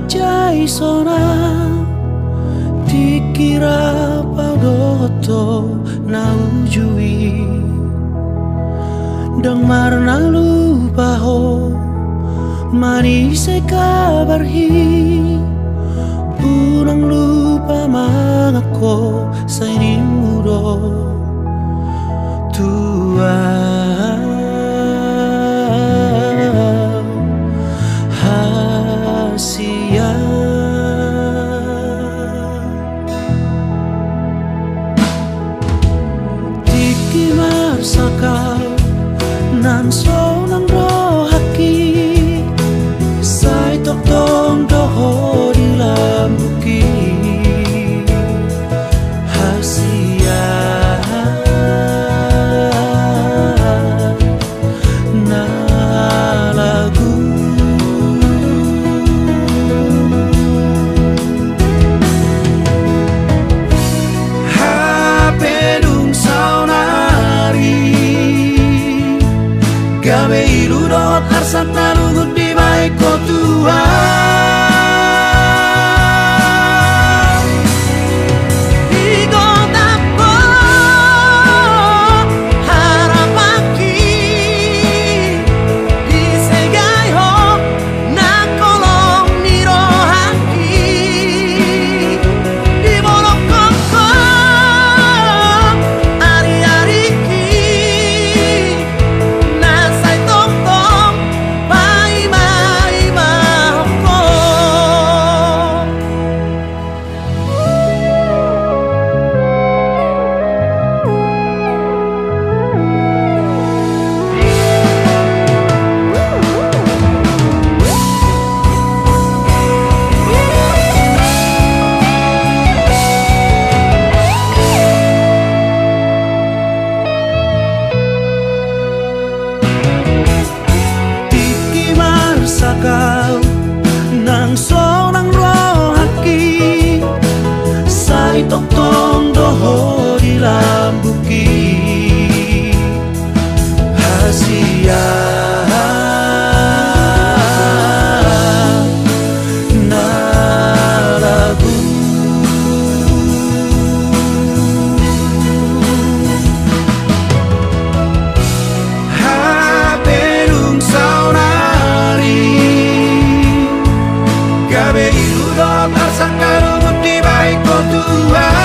jai sona dikira padoto na ujui dang marna lupa ho manis kabarhi urang lupa mangako sa inimuro tua hasia tiki marsaka nan so nang rohaki sai tok dong doho di lambuki hasia na lagu hapedung saunari gawe iludot arsan nalugut di baik ko Tuhan. Nang so nang rohaki sai tok tong doho di lambuki hasia na lagu hapedung saunari gawe iludot arsan nalugut di baik ko Tuhan.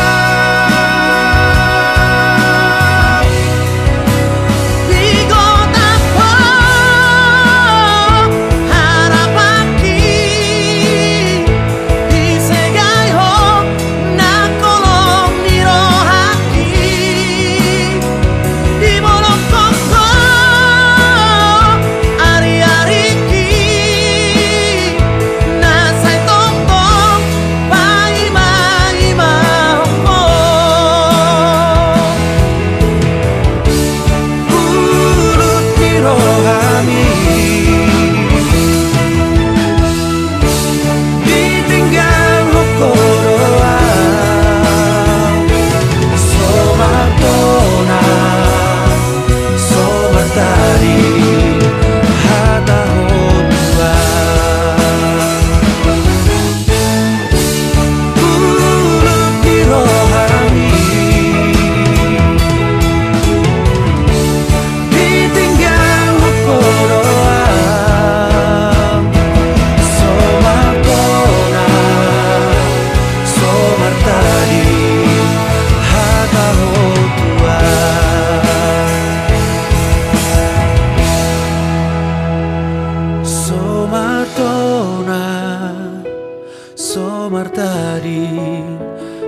Somartadi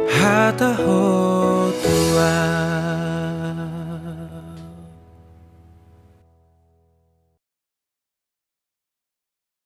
hata ho tua.